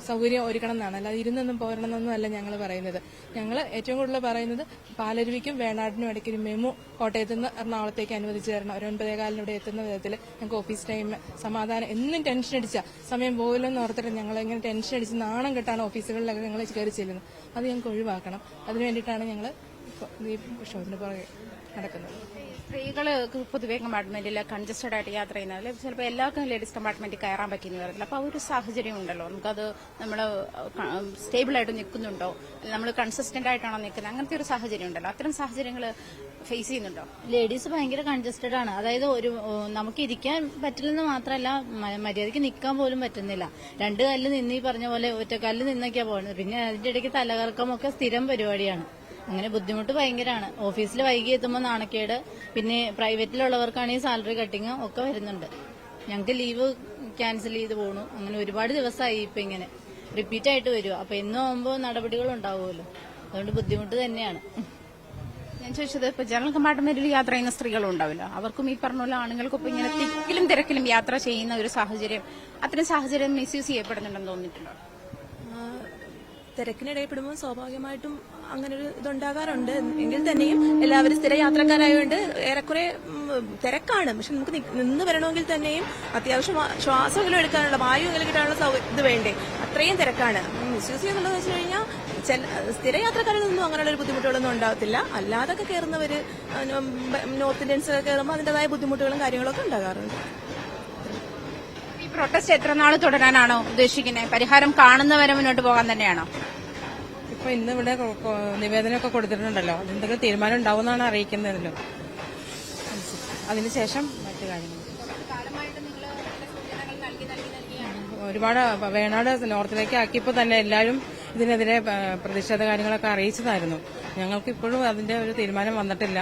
സൗകര്യം ഒരുക്കണം എന്നാണ്. അല്ലാതെ ഇരുന്നൊന്നും പോരണമെന്നൊന്നും അല്ല ഞങ്ങൾ പറയുന്നത്. ഞങ്ങൾ ഏറ്റവും കൂടുതൽ പറയുന്നത് പാലരുവിക്കും വേണാടിനും ഇടയ്ക്ക് ഒരു മെമു കോട്ടയത്ത് നിന്ന് എറണാകുളത്തേക്ക് അനുവദിച്ചു തരണം. ഒരു 9:15 ഇവിടെ എത്തുന്ന വിധത്തിൽ ഞങ്ങൾക്ക് ഓഫീസ് ടൈം സമാധാനം, എന്നും ടെൻഷൻ അടിച്ച സമയം പോകില്ലെന്ന് ഓർത്തിട്ട് ഞങ്ങൾ ഇങ്ങനെ ടെൻഷൻ അടിച്ച് നാണം കെട്ടാണ് ഓഫീസുകളിലൊക്കെ ഞങ്ങൾ കയറി ചെല്ലുന്നത്. അത് ഞങ്ങൾക്ക് ഒഴിവാക്കണം. അതിനു വേണ്ടിയിട്ടാണ് ഞങ്ങൾ ഈ ഷോപ്പിന് പുറകെ നടക്കുന്നത്. സ്ത്രീകൾ പൊതുവെ കമ്പാർട്ട്മെന്റിൽ കൺജസ്റ്റഡ് ആയിട്ട് യാത്ര ചെയ്യുന്നത് ചിലപ്പോൾ എല്ലാവർക്കും ലേഡീസ് കമ്പാർട്ട്മെന്റിൽ കയറാൻ പറ്റിയെന്ന് വരത്തില്ല. അപ്പോൾ ആ ഒരു സാഹചര്യം ഉണ്ടല്ലോ, നമുക്കത് നമ്മൾ സ്റ്റേബിൾ ആയിട്ട് നിൽക്കുന്നുണ്ടോ, നമ്മൾ കൺസിസ്റ്റന്റ് ആയിട്ടാണോ നിൽക്കുന്നത്, അങ്ങനത്തെ ഒരു സാഹചര്യം ഉണ്ടല്ലോ. അത്തരം സാഹചര്യങ്ങൾ ഫേസ് ചെയ്യുന്നുണ്ടോ? ലേഡീസ് ഭയങ്കര കൺജസ്റ്റഡ് ആണ്. അതായത് നമുക്ക് ഇരിക്കാൻ പറ്റില്ലെന്ന് മാത്രമല്ല, മര്യാദയ്ക്ക് നിൽക്കാൻ പോലും പറ്റുന്നില്ല. 2 കാലിൽ നിന്ന് ഈ പറഞ്ഞ പോലെ ഒറ്റക്കാലിൽ നിന്നൊക്കെയാ പോകുന്നത്. പിന്നെ അതിന്റെ ഇടയ്ക്ക് തലകറക്കമൊക്കെ സ്ഥിരം പരിപാടിയാണ്. അങ്ങനെ ബുദ്ധിമുട്ട് ഭയങ്കരമാണ്. ഓഫീസിൽ വൈകി എത്തുമ്പോൾ നാണക്കേട്, പിന്നെ പ്രൈവറ്റിലുള്ളവർക്കാണെങ്കിൽ സാലറി കട്ടിങ് ഒക്കെ വരുന്നുണ്ട്. ഞങ്ങൾക്ക് ലീവ് ക്യാൻസൽ ചെയ്ത് പോണു. അങ്ങനെ ഒരുപാട് ദിവസമായി ഇപ്പൊ ഇങ്ങനെ റിപ്പീറ്റ് ആയിട്ട് വരും. അപ്പൊ എന്നും ആകുമ്പോൾ നടപടികൾ ഉണ്ടാവുമല്ലോ, അതുകൊണ്ട് ബുദ്ധിമുട്ട് തന്നെയാണ്. ഞാൻ ചോദിച്ചത്, ഇപ്പൊ ജനറൽ കമ്പാർട്ട്മെന്റിൽ യാത്ര ചെയ്യുന്ന സ്ത്രീകളും ഉണ്ടാവില്ല, അവർക്കും ഈ പറഞ്ഞ പോലെ ആണുങ്ങൾക്കൊപ്പം ഇങ്ങനെ തിക്കിലും തിരക്കിലും യാത്ര ചെയ്യുന്ന ഒരു സാഹചര്യം, അത്തരം സാഹചര്യം മിസ്യൂസ് ചെയ്യപ്പെടുന്നുണ്ടെന്ന് തോന്നിയിട്ടുണ്ടോ? തിരക്കിനിടയിൽപ്പെടുമ്പോൾ സ്വാഭാവികമായിട്ടും അങ്ങനെ ഒരു ഇതുണ്ടാകാറുണ്ട്. എങ്കിൽ തന്നെയും എല്ലാവരും സ്ഥിര യാത്രക്കാരായതുകൊണ്ട് ഏറെക്കുറെ തിരക്കാണ്. പക്ഷെ നമുക്ക് നിന്ന് വരണമെങ്കിൽ തന്നെയും അത്യാവശ്യം ശ്വാസമെങ്കിലും എടുക്കാനുള്ള, വായു എങ്കിലും കിട്ടാനുള്ള ഇത് വേണ്ടേ, അത്രയും തിരക്കാണ്. മിസ്യൂസ് ചെയ്യുന്നുള്ളതെന്ന് വെച്ച് കഴിഞ്ഞാൽ സ്ഥിര യാത്രക്കാരിൽ അങ്ങനെയുള്ള ഒരു ബുദ്ധിമുട്ടുകളൊന്നും ഉണ്ടാകത്തില്ല. അല്ലാതൊക്കെ കയറുന്നവര് നോർത്ത് ഇന്ത്യൻസ് ഒക്കെ കയറുമ്പോൾ അതിന്റേതായ ബുദ്ധിമുട്ടുകളും കാര്യങ്ങളൊക്കെ ഉണ്ടാകാറുണ്ട്. ഈ പ്രൊട്ടസ്റ്റ് എത്ര നാൾ തുടരാനാണോ ഉദ്ദേശിക്കുന്നത്? പരിഹാരം കാണുന്നവരെ മുന്നോട്ട് പോകാൻ തന്നെയാണോ? ഇപ്പൊ ഇന്ന് ഇവിടെ നിവേദനമൊക്കെ കൊടുത്തിട്ടുണ്ടല്ലോ, എന്തെങ്കിലും തീരുമാനം ഉണ്ടാവുമെന്നാണ് അറിയിക്കുന്നതല്ലോ. അതിനുശേഷം മറ്റു കാര്യങ്ങൾ ഒരുപാട് വേണാട് നോർത്തിലേക്ക് ആക്കിയപ്പോൾ തന്നെ എല്ലാവരും ഇതിനെതിരെ പ്രതിഷേധ കാര്യങ്ങളൊക്കെ അറിയിച്ചതായിരുന്നു. ഞങ്ങൾക്ക് ഇപ്പോഴും അതിന്റെ ഒരു തീരുമാനം വന്നിട്ടില്ല.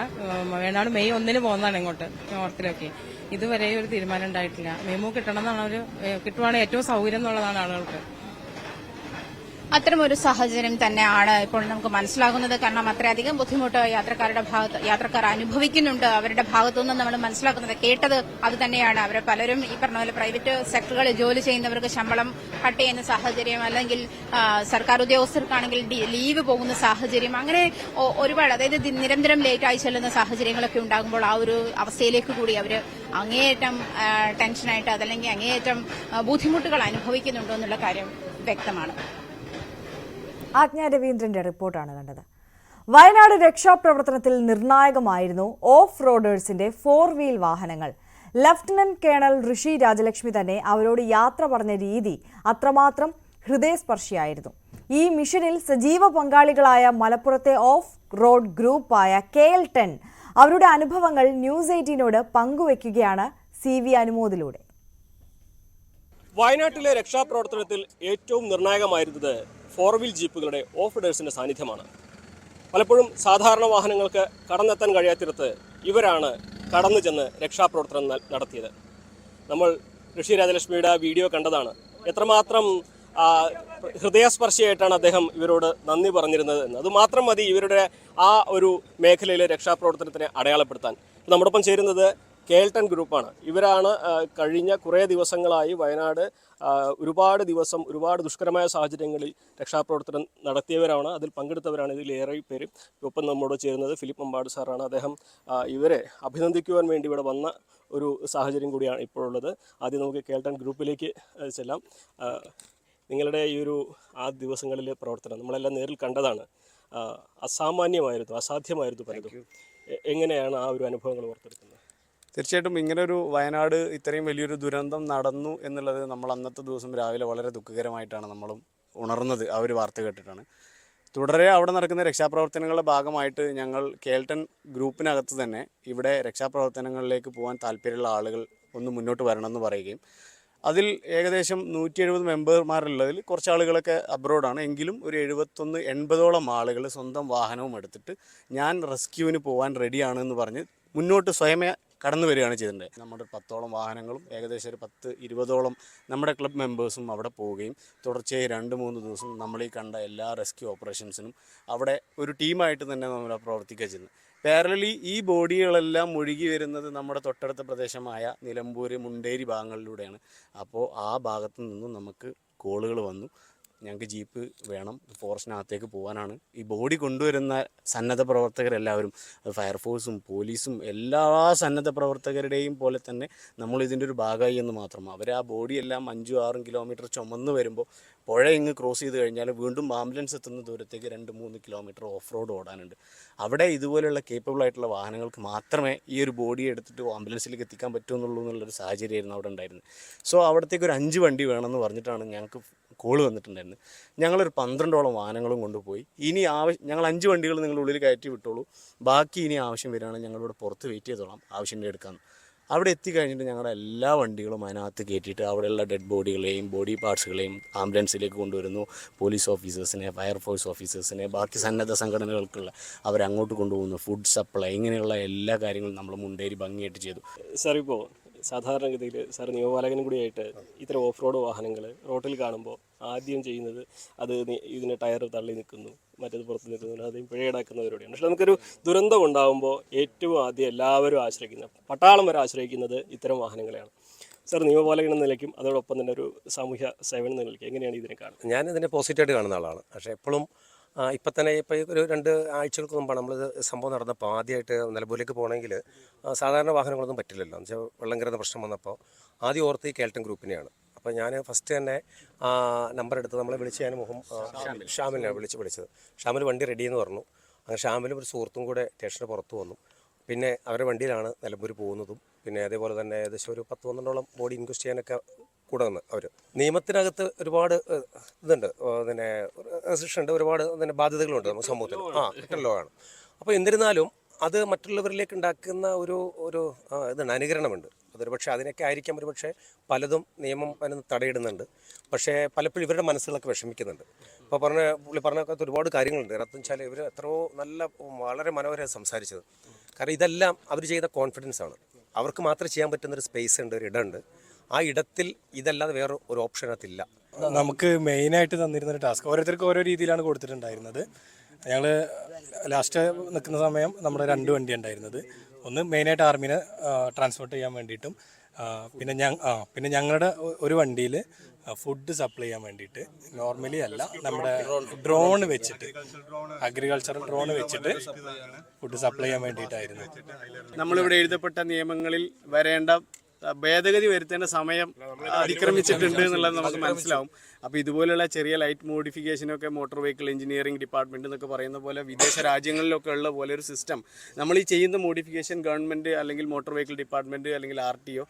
വേണാട് മെയ് 1 പോകുന്നതാണ് ഇങ്ങോട്ട് നോർത്തിലേക്ക്. ഇതുവരെ ഒരു തീരുമാനം ഉണ്ടായിട്ടില്ല. മെമു കിട്ടണം എന്നാണ് കിട്ടുവാണെങ്കിൽ ഏറ്റവും സൗകര്യം എന്നുള്ളതാണ് ആളുകൾക്ക്. അത്തരമൊരു സാഹചര്യം തന്നെയാണ് ഇപ്പോൾ നമുക്ക് മനസ്സിലാകുന്നത്. കാരണം അത്രയധികം ബുദ്ധിമുട്ട് യാത്രക്കാർ അനുഭവിക്കുന്നുണ്ട്. അവരുടെ ഭാഗത്തുനിന്ന് നമ്മൾ മനസ്സിലാക്കുന്നത്, കേട്ടത് അത് തന്നെയാണ്. അവർ പലരും ഈ പറഞ്ഞ പോലെ പ്രൈവറ്റ് സെക്ടറുകളിൽ ജോലി ചെയ്യുന്നവർക്ക് ശമ്പളം കട്ട് ചെയ്യുന്ന സാഹചര്യം, അല്ലെങ്കിൽ സർക്കാർ ഉദ്യോഗസ്ഥർക്കാണെങ്കിൽ ലീവ് പോകുന്ന സാഹചര്യം, അങ്ങനെ ഒരുപാട്, അതായത് നിരന്തരം ലേറ്റായി ചെല്ലുന്ന സാഹചര്യങ്ങളൊക്കെ ഉണ്ടാകുമ്പോൾ ആ ഒരു അവസ്ഥയിലേക്ക് കൂടി അവർ അങ്ങേയറ്റം ടെൻഷനായിട്ട് അതല്ലെങ്കിൽ അങ്ങേയറ്റം ബുദ്ധിമുട്ടുകൾ അനുഭവിക്കുന്നുണ്ടോ എന്നുള്ള കാര്യം വ്യക്തമാണ്. ആജ്ഞ രവീന്ദ്രന്റെ റിപ്പോർട്ടാണ് കണ്ടത്. വയനാട് രക്ഷാപ്രവർത്തനത്തിൽ നിർണായകമായിരുന്നു ഓഫ് റോഡേഴ്സിന്റെ 4 വീൽ വാഹനങ്ങൾ. ലഫ്റ്റനന്റ് കേണൽ ഋഷി രാജലക്ഷ്മി തന്നെ അവരോട് യാത്ര പറഞ്ഞ രീതി അത്രമാത്രം ഹൃദയസ്പർശിയായിരുന്നു. ഈ മിഷനിൽ സജീവ പങ്കാളികളായ മലപ്പുറത്തെ ഓഫ് റോഡ് ഗ്രൂപ്പായ KL10 അവരുടെ അനുഭവങ്ങൾ ന്യൂസ് 18നോട് പങ്കുവയ്ക്കുകയാണ് CV അനുമോദിലൂടെ. വയനാട്ടിലെ രക്ഷാപ്രവർത്തനത്തിൽ ഏറ്റവും നിർണായകമായിരുന്നത് 4 വീൽ ജീപ്പുകളുടെ ഓഫ് റോഡേഴ്സിന്റെ സാന്നിധ്യമാണ്. പലപ്പോഴും സാധാരണ വാഹനങ്ങൾക്ക് കടന്നെത്താൻ കഴിയാത്തിടത്ത് ഇവരാണ് കടന്നു ചെന്ന് രക്ഷാപ്രവർത്തനം നടത്തിയത്. നമ്മൾ ഋഷി രാജലക്ഷ്മിയുടെ വീഡിയോ കണ്ടതാണ്. എത്രമാത്രം ഹൃദയസ്പർശിയായിട്ടാണ് അദ്ദേഹം ഇവരോട് നന്ദി പറഞ്ഞിരുന്നത് എന്ന്. അതുമാത്രം മതി ഇവരുടെ ആ ഒരു മേഖലയിലെ രക്ഷാപ്രവർത്തനത്തിനെ അടയാളപ്പെടുത്താൻ. നമ്മോടൊപ്പം ചേരുന്നത് KL10 ഗ്രൂപ്പാണ്. ഇവരാണ് കഴിഞ്ഞ കുറേ ദിവസങ്ങളായി വയനാട് ഒരുപാട് ദിവസം ഒരുപാട് ദുഷ്കരമായ സാഹചര്യങ്ങളിൽ രക്ഷാപ്രവർത്തനം നടത്തിയവരാണ്, അതിൽ പങ്കെടുത്തവരാണ്. ഇതിലേറെ പേര്. ഒപ്പം നമ്മോട് ചേരുന്നത് ഫിലിപ്പ് അമ്പാട് സാറാണ്. അദ്ദേഹം ഇവരെ അഭിനന്ദിക്കുവാൻ വേണ്ടി ഇവിടെ വന്ന ഒരു സാഹചര്യം കൂടിയാണ് ഇപ്പോഴുള്ളത്. ആദ്യം നമുക്ക് KL10 ഗ്രൂപ്പിലേക്ക് ചെല്ലാം. നിങ്ങളുടെ ഈ ഒരു ആ ദിവസങ്ങളിലെ പ്രവർത്തനം നമ്മളെല്ലാം നേരിൽ കണ്ടതാണ്. അസാമാന്യമായിരുന്നു, അസാധ്യമായിരുന്നു പലതും. എങ്ങനെയാണ് ആ ഒരു അനുഭവങ്ങൾ ഓർത്തെടുക്കുന്നത്? തീർച്ചയായിട്ടും ഇങ്ങനൊരു വയനാട് ഇത്രയും വലിയൊരു ദുരന്തം നടന്നു എന്നുള്ളത് നമ്മൾ അന്നത്തെ ദിവസം രാവിലെ വളരെ ദുഃഖകരമായിട്ടാണ് നമ്മളും ഉണർന്നത്. ആ ഒരു വാർത്ത കേട്ടിട്ടാണ്. തുടരെ അവിടെ നടക്കുന്ന രക്ഷാപ്രവർത്തനങ്ങളുടെ ഭാഗമായിട്ട് ഞങ്ങൾ KL10 ഗ്രൂപ്പിനകത്ത് തന്നെ ഇവിടെ രക്ഷാപ്രവർത്തനങ്ങളിലേക്ക് പോകാൻ താല്പര്യമുള്ള ആളുകൾ ഒന്ന് മുന്നോട്ട് വരണമെന്ന് പറയുകയും അതിൽ ഏകദേശം 170 മെമ്പർമാരുള്ളതിൽ കുറച്ച് ആളുകളൊക്കെ അബ്രോഡാണ്. എങ്കിലും ഒരു 71-80ഓളം ആളുകൾ സ്വന്തം വാഹനവും എടുത്തിട്ട് ഞാൻ റെസ്ക്യൂവിന് പോകാൻ റെഡിയാണെന്ന് പറഞ്ഞ് മുന്നോട്ട് സ്വയമേ കടന്നു വരികയാണ് ചെയ്തിട്ടുണ്ട്. നമ്മുടെ 10ഓളം വാഹനങ്ങളും ഏകദേശം ഒരു 10-20ഓളം നമ്മുടെ ക്ലബ് മെമ്പേഴ്സും അവിടെ പോവുകയും തുടർച്ചയായി 2-3 ദിവസം നമ്മൾ ഈ കണ്ട എല്ലാ റെസ്ക്യൂ ഓപ്പറേഷൻസിനും അവിടെ ഒരു ടീമായിട്ട് തന്നെ നമ്മൾ പ്രവർത്തിക്കുക ചെയ്യുന്നത്. പാരലലി ഈ ബോഡികളെല്ലാം ഒഴുകി വരുന്നത് നമ്മുടെ തൊട്ടടുത്ത പ്രദേശമായ നിലമ്പൂർ, മുണ്ടേരി ഭാഗങ്ങളിലൂടെയാണ്. അപ്പോൾ ആ ഭാഗത്തു നിന്നും നമുക്ക് കോളുകൾ വന്നു, ഞങ്ങൾക്ക് ജീപ്പ് വേണം, ഫോറസ്റ്റിനകത്തേക്ക് പോകാനാണ്. ഈ ബോഡി കൊണ്ടുവരുന്ന സന്നദ്ധ പ്രവർത്തകരെല്ലാവരും, ഫയർഫോഴ്സും പോലീസും എല്ലാ സന്നദ്ധ പ്രവർത്തകരുടെയും പോലെ തന്നെ നമ്മൾ ഇതിൻ്റെ ഒരു ഭാഗമായി എന്ന് മാത്രം. അവർ ആ ബോഡിയെല്ലാം 5-6 കിലോമീറ്റർ ചുമന്ന് വരുമ്പോൾ പുഴ ഇങ്ങ് ക്രോസ് ചെയ്ത് കഴിഞ്ഞാൽ വീണ്ടും ആംബുലൻസ് എത്തുന്ന ദൂരത്തേക്ക് 2-3 കിലോമീറ്റർ ഓഫ് റോഡ് ഓടാനുണ്ട്. അവിടെ ഇതുപോലെയുള്ള കേപ്പബിൾ ആയിട്ടുള്ള വാഹനങ്ങൾക്ക് മാത്രമേ ഈ ഒരു ബോഡി എടുത്തിട്ട് ആംബുലൻസിലേക്ക് എത്തിക്കാൻ പറ്റുമെന്നുള്ളൂ എന്നുള്ളൊരു സാഹചര്യമായിരുന്നു അവിടെ ഉണ്ടായിരുന്നത്. സോ അവിടത്തേക്ക് ഒരു 5 വണ്ടി വേണമെന്ന് പറഞ്ഞിട്ടാണ് ഞങ്ങൾക്ക് കോള് വന്നിട്ടുണ്ടായിരുന്നു. ഞങ്ങളൊരു 12ഓളം വാഹനങ്ങളും കൊണ്ടുപോയി. ഇനി ഞങ്ങൾ 5 വണ്ടികൾ നിങ്ങൾ ഉള്ളിൽ കയറ്റി വിട്ടോളൂ, ബാക്കി ഇനി ആവശ്യം വരികയാണെങ്കിൽ ഞങ്ങളിവിടെ പുറത്ത് വെയിറ്റ് ചെയ്തോളാം, ആവശ്യം എടുക്കാമെന്ന്. അവിടെ എത്തിക്കഴിഞ്ഞിട്ട് ഞങ്ങളുടെ എല്ലാ വണ്ടികളും അതിനകത്ത് കയറ്റിയിട്ട് അവിടെയുള്ള ഡെഡ് ബോഡികളെയും ബോഡി പാർട്സുകളെയും ആംബുലൻസിലേക്ക് കൊണ്ടുവരുന്നു. പോലീസ് ഓഫീസേഴ്സിനെ, ഫയർഫോഴ്സ് ഓഫീസേഴ്സിനെ, ബാക്കി സന്നദ്ധ സംഘടനകൾക്കുള്ള അവരങ്ങോട്ട് കൊണ്ടുപോകുന്നു. ഫുഡ് സപ്ലൈ, ഇങ്ങനെയുള്ള എല്ലാ കാര്യങ്ങളും നമ്മൾ മുണ്ടേരി ഭംഗിയായിട്ട് ചെയ്തു. സാർ, ഇപ്പോൾ സാധാരണഗതിയിൽ സാർ നിയമപാലകനും കൂടിയായിട്ട് ഇത്തരം ഓഫ് റോഡ് വാഹനങ്ങൾ റോട്ടിൽ കാണുമ്പോൾ ആദ്യം ചെയ്യുന്നത് അത് ഇതിന് ടയർ തള്ളി നിൽക്കുന്നു, മറ്റേത് പുറത്ത് നിൽക്കുന്നു, ആദ്യം പിഴ ഈടാക്കുന്നവരോടെയാണ്. പക്ഷെ നമുക്കൊരു ദുരന്തം ഉണ്ടാകുമ്പോൾ ഏറ്റവും ആദ്യം എല്ലാവരും ആശ്രയിക്കുന്നത്, പട്ടാളം വരെ ആശ്രയിക്കുന്നത് ഇത്തരം വാഹനങ്ങളെയാണ്. സാർ നിയമപാലകൻ എന്ന നിലയ്ക്കും അതോടൊപ്പം തന്നെ ഒരു സാമൂഹ്യ സേവനം എന്ന നിലയ്ക്ക് എങ്ങനെയാണ് ഇതിനെ കാണുന്നത്? ഞാനിതിനെ പോസിറ്റീവായിട്ട് കാണുന്ന ആളാണ്. പക്ഷേ എപ്പോഴും ഇപ്പം തന്നെ ഇപ്പോൾ ഒരു 2 ആഴ്ചകൾക്ക് മുമ്പാണ് നമ്മളിത് സംഭവം നടന്നപ്പോൾ ആദ്യമായിട്ട് നിലമ്പൂരിലേക്ക് പോകണമെങ്കിൽ സാധാരണ വാഹനങ്ങളൊന്നും പറ്റില്ലല്ലോ. എന്ന് വെച്ചാൽ വെള്ളം കയറുന്ന പ്രശ്നം വന്നപ്പോൾ ആദ്യം ഓർത്ത് ഈ കേൾട്ടൺ ഗ്രൂപ്പിനെയാണ്. അപ്പോൾ ഞാൻ ഫസ്റ്റ് തന്നെ നമ്പർ എടുത്ത് നമ്മളെ വിളിച്ച് ഞാൻ ഷാമിലിനാണ് വിളിച്ചത്. ഷാമിൽ വണ്ടി റെഡിയെന്ന് പറഞ്ഞു. അങ്ങനെ ഷാമിലും ഒരു സുഹൃത്തും കൂടെ സ്റ്റേഷന് പുറത്ത് വന്നു. പിന്നെ അവരുടെ വണ്ടിയിലാണ് നിലമ്പൂർ പോകുന്നതും. പിന്നെ അതേപോലെ തന്നെ ഏകദേശം ഒരു 10-12 ബോഡി ഇൻക്വസ്റ്റ് ചെയ്യാനൊക്കെ കൂടെ വന്ന് അവർ നിയമത്തിനകത്ത് ഒരുപാട് ഇതുണ്ട്, പിന്നെ റെസ്ട്രിക്ഷൻ ഉണ്ട്, ഒരുപാട് പിന്നെ ബാധ്യതകളുണ്ട് നമുക്ക് സമൂഹത്തിൽ. റിട്ടേൺ ലോ ആണ്. അപ്പോൾ എന്നിരുന്നാലും അത് മറ്റുള്ളവരിലേക്ക് ഉണ്ടാക്കുന്ന ഒരു ഇതുണ്ട്, അനുകരണമുണ്ട്. അതൊരു പക്ഷേ അതിനൊക്കെ ആയിരിക്കാം ഒരു പക്ഷേ പലതും നിയമം അതിന് തടയിടുന്നുണ്ട്. പക്ഷേ പലപ്പോഴും ഇവരുടെ മനസ്സുകളൊക്കെ വിഷമിക്കുന്നുണ്ട്. ഇപ്പോൾ പുള്ളി പറഞ്ഞൊക്കെ ഒരുപാട് കാര്യങ്ങളുണ്ട്. എന്ന് വെച്ചാൽ ഇവർ എത്രയോ വളരെ മനോഹരമായി സംസാരിച്ചത്. കാരണം ഇതെല്ലാം അവർ ചെയ്ത കോൺഫിഡൻസ് ആണ്. അവർക്ക് മാത്രം ചെയ്യാൻ പറ്റുന്നൊരു സ്പേസ് ഉണ്ട്, ഒരു ഇടമുണ്ട്. ആ ഇടത്തിൽ ഇതല്ലാതെ വേറെ ഒരു ഓപ്ഷനകത്തില്ല. നമുക്ക് മെയിനായിട്ട് തന്നിരുന്നൊരു ടാസ്ക് ഓരോരുത്തർക്ക് ഓരോ രീതിയിലാണ് കൊടുത്തിട്ടുണ്ടായിരുന്നത്. ഞങ്ങൾ ലാസ്റ്റ് നിൽക്കുന്ന സമയം നമ്മുടെ 2 വണ്ടി ഉണ്ടായിരുന്നത്. ഒന്ന് മെയിനായിട്ട് ആർമിനെ ട്രാൻസ്പോർട്ട് ചെയ്യാൻ വേണ്ടിയിട്ടും, പിന്നെ ഞങ്ങളുടെ ഒരു വണ്ടിയിൽ ഫുഡ് സപ്ലൈ ചെയ്യാൻ വേണ്ടിയിട്ട്, നോർമലി അല്ല, നമ്മുടെ ഡ്രോൺ വെച്ചിട്ട്, അഗ്രികൾച്ചറൽ ഡ്രോൺ വെച്ചിട്ട് ഫുഡ് സപ്ലൈ ചെയ്യാൻ വേണ്ടിയിട്ടായിരുന്നു. നമ്മളിവിടെ എഴുതപ്പെട്ട നിയമങ്ങളിൽ വരേണ്ട ഭേദഗതി വരുത്തേണ്ട സമയം അതിക്രമിച്ചിട്ടുണ്ട് എന്നുള്ളത് നമുക്ക് മനസ്സിലാവും. അപ്പോൾ ഇതുപോലുള്ള ചെറിയ ലൈറ്റ് മോഡിഫിക്കേഷനൊക്കെ മോട്ടോർ വെഹിക്കിൾ എഞ്ചിനീയറിംഗ് ഡിപ്പാർട്ട്മെന്റ് എന്നൊക്കെ പറയുന്ന പോലെ വിദേശ രാജ്യങ്ങളിലൊക്കെ ഉള്ള പോലെ ഒരു സിസ്റ്റം നമ്മൾ ഈ ചെയ്യുന്ന മോഡിഫിക്കേഷൻ ഗവൺമെൻറ് അല്ലെങ്കിൽ മോട്ടോർ വെഹിക്കിൾ ഡിപ്പാർട്ട്മെൻറ്റ് അല്ലെങ്കിൽ RTO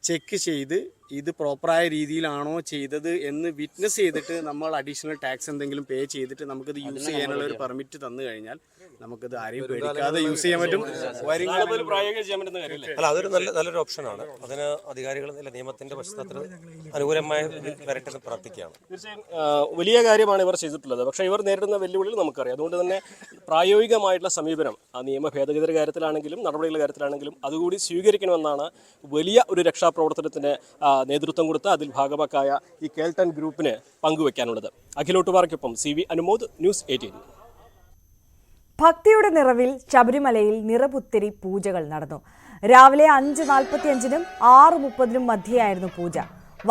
ചെക്ക് ചെയ്ത് ഇത് പ്രോപ്പറായ രീതിയിലാണോ ചെയ്തത് എന്ന് വിറ്റ്നസ് ചെയ്തിട്ട് നമ്മൾ അഡീഷണൽ ടാക്സ് എന്തെങ്കിലും പേ ചെയ്തിട്ട് നമുക്കിത് യൂസ് ചെയ്യാനുള്ള ഒരു പെർമിറ്റ് തന്നു കഴിഞ്ഞാൽ നമുക്കിത് ആരെയും പേടിക്കാതെ യൂസ് ചെയ്യാൻ പറ്റും. അല്ല, അതൊരു നല്ലൊരു ഓപ്ഷനാണ്. അതിന് അധികാരികൾ നിയമത്തിന്റെ പശ്ചാത്തലത്തിൽ അനുകൂലമായ വരട്ടെ പ്രാർത്ഥിക്കുകയാണ്. തീർച്ചയായും വലിയ കാര്യമാണ് ഇവർ ചെയ്തിട്ടുള്ളത്. പക്ഷേ ഇവർ നേരിടുന്ന വെല്ലുവിളികൾ നമുക്കറിയാം. അതുകൊണ്ട് തന്നെ പ്രായോഗികമായിട്ടുള്ള സമീപനം ആ നിയമ ഭേദഗതിയുടെ കാര്യത്തിലാണെങ്കിലും നടപടികളുടെ കാര്യത്തിലാണെങ്കിലും അതുകൂടി സ്വീകരിക്കണമെന്നാണ് വലിയ ഒരു രക്ഷാപ്രവർത്തനത്തിന് നേതൃത്വം കൊടുത്ത അതിൽ ഭാഗമാക്കായ ഈ കേൾട്ടൺ ഗ്രൂപ്പിന് പങ്കുവെക്കാനുള്ളത്. അഖിലോട്ടുപാറയ്ക്കൊപ്പം CV അനുമോദ്, ന്യൂസ് 18. ഭക്തിയുടെ നിറവിൽ ശബരിമലയിൽ നിറപുത്തരി പൂജകൾ നടന്നു. രാവിലെ 5:45-നും 6:30-നും മധ്യയായിരുന്നു പൂജ.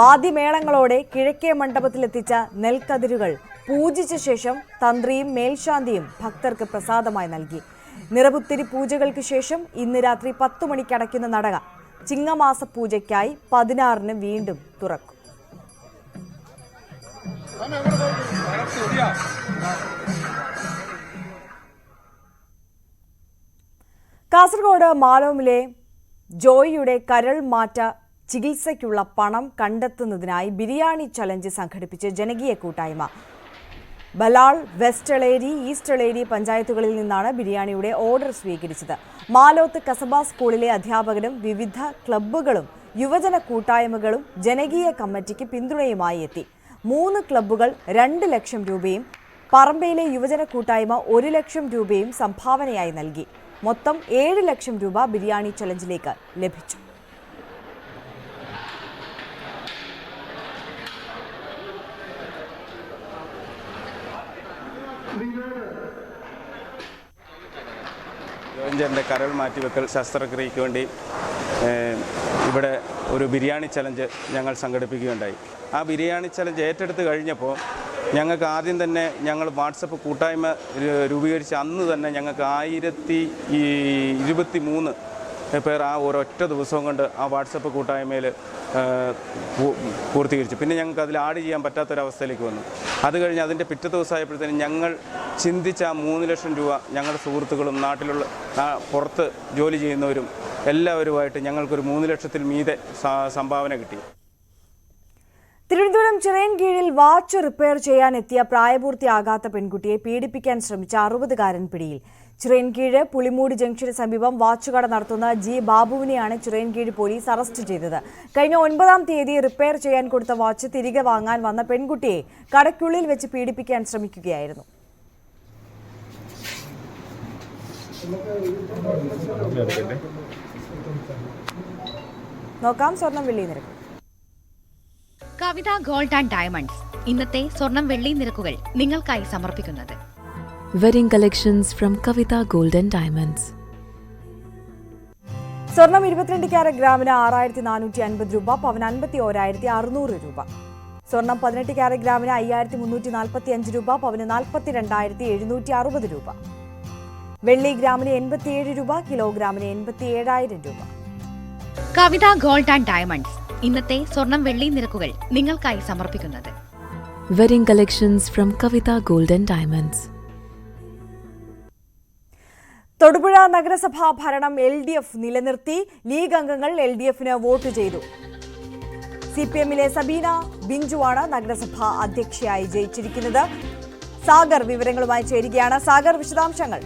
വാദ്യമേളങ്ങളോടെ കിഴക്കേ മണ്ഡപത്തിലെത്തിച്ച നെൽക്കതിരുകൾ പൂജിച്ച ശേഷം തന്ത്രിയും മേൽശാന്തിയും ഭക്തർക്ക് പ്രസാദമായി നൽകി. നിറപുത്തരി പൂജകൾക്ക് ശേഷം ഇന്ന് രാത്രി 10 മണിക്ക് അടയ്ക്കുന്ന നട ചിങ്ങമാസ പൂജയ്ക്കായി 16-ന് വീണ്ടും തുറക്കും. കാസർഗോഡ് മാലോമിലെ ജോയിയുടെ കരൾ മാറ്റ ചികിത്സയ്ക്കുള്ള പണം കണ്ടെത്തുന്നതിനായി ബിരിയാണി ചലഞ്ച് സംഘടിപ്പിച്ച് ജനകീയ കൂട്ടായ്മ. ബലാൾ, വെസ്റ്റ് എളേരി, ഈസ്റ്റ് എളേരി പഞ്ചായത്തുകളിൽ നിന്നാണ് ബിരിയാണിയുടെ ഓർഡർ സ്വീകരിച്ചത്. മാലോത്ത് കസബ സ്കൂളിലെ അധ്യാപകരും വിവിധ ക്ലബ്ബുകളും യുവജന കൂട്ടായ്മകളും ജനകീയ കമ്മിറ്റിക്ക് പിന്തുണയുമായി എത്തി. 3 ക്ലബ്ബുകൾ 2 ലക്ഷം രൂപയും പറമ്പയിലെ യുവജന കൂട്ടായ്മ 1 ലക്ഷം രൂപയും സംഭാവനയായി നൽകി. മൊത്തം 7 ലക്ഷം രൂപ ബിരിയാണി ചലഞ്ചിലേക്ക് ലഭിച്ചു. ജോയിൻ്റെ കരൾ മാറ്റിവെക്കൽ ശസ്ത്രക്രിയയ്ക്ക് വേണ്ടി ഇവിടെ ഒരു ബിരിയാണി ചലഞ്ച് ഞങ്ങൾ സംഘടിപ്പിക്കുകയുണ്ടായി. ആ ബിരിയാണി ചലഞ്ച് ഏറ്റെടുത്ത് കഴിഞ്ഞപ്പോൾ ഞങ്ങൾക്ക് ആദ്യം തന്നെ ഞങ്ങൾ വാട്സപ്പ് കൂട്ടായ്മ രൂപീകരിച്ച് അന്ന് തന്നെ ഞങ്ങൾക്ക് 1023 പേർ ആ ഒരൊറ്റ ദിവസം കൊണ്ട് ആ വാട്സപ്പ് കൂട്ടായ്മയിൽ പൂർത്തീകരിച്ചു. പിന്നെ ഞങ്ങൾക്ക് അതിൽ ആഡ് ചെയ്യാൻ പറ്റാത്തൊരവസ്ഥയിലേക്ക് വന്നു. അത് കഴിഞ്ഞ് അതിൻ്റെ പിറ്റേ ദിവസമായപ്പോഴത്തേനും ഞങ്ങൾ ചിന്തിച്ച ആ 3 ലക്ഷം രൂപ ഞങ്ങളുടെ സുഹൃത്തുക്കളും നാട്ടിലുള്ള പുറത്ത് ജോലി ചെയ്യുന്നവരും എല്ലാവരുമായിട്ട് ഞങ്ങൾക്കൊരു 3 ലക്ഷത്തിൽ മീതെ സംഭാവന കിട്ടി. തിരുവനന്തപുരം ചിറയൻകീഴിൽ വാച്ച് റിപ്പയർ ചെയ്യാനെത്തിയ പ്രായപൂർത്തിയാകാത്ത പെൺകുട്ടിയെ പീഡിപ്പിക്കാൻ ശ്രമിച്ച 60-കാരൻ പിടിയിൽ. ചിറയൻകീഴ് പുളിമൂട് ജംഗ്ഷന് സമീപം വാച്ചുകട നടത്തുന്ന ജി ബാബുവിനെയാണ് ചിറയൻകീഴ് പോലീസ് അറസ്റ്റ് ചെയ്തത്. കഴിഞ്ഞ 9-ാം തീയതി റിപ്പയർ ചെയ്യാൻ കൊടുത്ത വാച്ച് തിരികെ വാങ്ങാൻ വന്ന പെൺകുട്ടിയെ കടയ്ക്കുള്ളിൽ വെച്ച് പീഡിപ്പിക്കാൻ ശ്രമിക്കുകയായിരുന്നു. നോക്കാം സ്വർണം വെള്ളി നിരക്ക്. കവിത ഗോൾഡ് ആൻഡ് ഡയമണ്ട്സ് ഇന്നത്തെ സ്വർണം വെള്ളി നിരക്കുകൾ നിങ്ങൾക്കായി സമർപ്പിക്കുന്നത് Wedding collections from Kavita Gold and Diamonds. സ്വർണം 22 ക്യാരറ്റ് ഗ്രാമിന് 6450 രൂപ, പവന് 51,600 രൂപ. സ്വർണം 18 ക്യാരറ്റ് ഗ്രാമിന് 5345 രൂപ, പവന് 42,760 രൂപ. വെള്ളി ഗ്രാമിന് 87 രൂപ, കിലോഗ്രാമിന് 87,000 രൂപ. കവിത ഗോൾഡ് ആൻഡ് ഡയമണ്ട്സ് ഇന്നത്തെ സ്വർണം വെള്ളി നിരക്കുകൾ നിങ്ങൾക്കായി സമർപ്പിക്കുന്നത് Wedding collections from Kavita Gold and Diamonds. Thodupuzha നഗരസഭാ ഭരണം LDF നിലനിർത്തി. ലീഗ് അംഗങ്ങൾ LDFന് വോട്ട് ചെയ്തു. CPMലെ സബീന ബിഞ്ചുവാണ് നഗരസഭാ അധ്യക്ഷയായി ജയിച്ചിരിക്കുന്നത്. സാഗർ വിവരങ്ങളുമായി ചേരുകയാണ്. സാഗർ, വിശദാംശങ്ങൾ.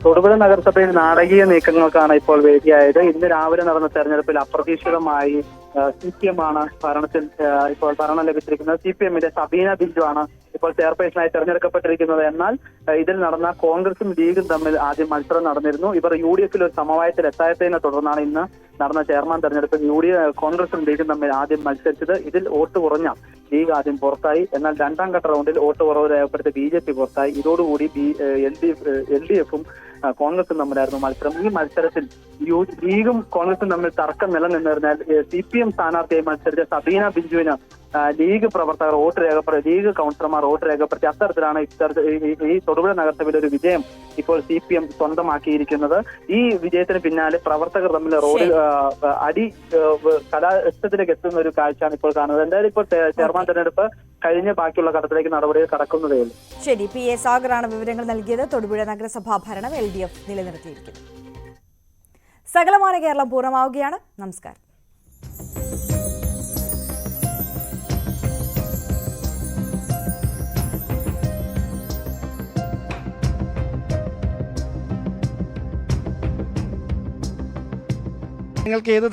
തൊടുപുഴ നഗരസഭയിൽ നാടകീയ നീക്കങ്ങൾക്കാണ് ഇപ്പോൾ വേദിയായത്. ഇന്ന് രാവിലെ നടന്ന തെരഞ്ഞെടുപ്പിൽ അപ്രതീക്ഷിതമായി CPM ആണ് ഭരണത്തിൽ ഇപ്പോൾ ഭരണം ലഭിച്ചിരിക്കുന്നത്. CPMന്റെ സബീന ബിഞ്ചു ആണ് ഇപ്പോൾ ചെയർപേഴ്സണായി തെരഞ്ഞെടുക്കപ്പെട്ടിരിക്കുന്നത്. എന്നാൽ ഇതിൽ നടന്ന കോൺഗ്രസും ലീഗും തമ്മിൽ ആദ്യം മത്സരം നടന്നിരുന്നു. ഇവർ UDFൽ ഒരു സമവായത്തിൽ എത്താത്തതിനെ തുടർന്നാണ് ഇന്ന് നടന്ന ചെയർമാൻ തെരഞ്ഞെടുപ്പിൽ കോൺഗ്രസും ലീഗും തമ്മിൽ ആദ്യം മത്സരിച്ചത്. ഇതിൽ വോട്ട് കുറഞ്ഞ ലീഗ് ആദ്യം പുറത്തായി. എന്നാൽ രണ്ടാം ഘട്ട റൗണ്ടിൽ വോട്ട് കുറവ് രേഖപ്പെടുത്തിയ BJP പുറത്തായി. ഇതോടുകൂടി LDFും കോൺഗ്രസും തമ്മിലായിരുന്നു മത്സരം. ഈ മത്സരത്തിൽ ലീഗും കോൺഗ്രസും തമ്മിൽ തർക്കം നിലനിന്നിരുന്നാൽ CPM സ്ഥാനാർത്ഥിയായി മത്സരിച്ച സബീന ബിഞ്ചുവിന് ലീഗ് പ്രവർത്തകർ ലീഗ് കൗൺസിലർമാർ വോട്ട് രേഖപ്പെടുത്തി. അത്തരത്തിലാണ് ഈ തൊടുപുഴ നഗരസഭയിൽ ഒരു വിജയം ഇപ്പോൾ CPM സ്വന്തമാക്കിയിരിക്കുന്നത്. ഈ വിജയത്തിന് പിന്നാലെ പ്രവർത്തകർ തമ്മിൽ റോഡിൽ കലാശത്തിലേക്ക് എത്തുന്ന ഒരു കാഴ്ചയാണ് ഇപ്പോൾ കാണുന്നത്. എന്തായാലും ഇപ്പോൾ ചെയർമാൻ തെരഞ്ഞെടുപ്പ് കഴിഞ്ഞ് ബാക്കിയുള്ള ഘട്ടത്തിലേക്ക് നടപടികൾ കടക്കുന്നതേ ഉള്ളൂ. ശരി, PA സാഗറാണ് വിവരങ്ങൾ നൽകിയത്. തൊടുപുഴ നഗരസഭാ ഭരണം LDF നിലനിർത്തിയിരിക്കുന്നു. സകലമാന കേരളം പൂർണ്ണമാവുകയാണ്. നമസ്കാരം. നിങ്ങൾക്ക് ഏത്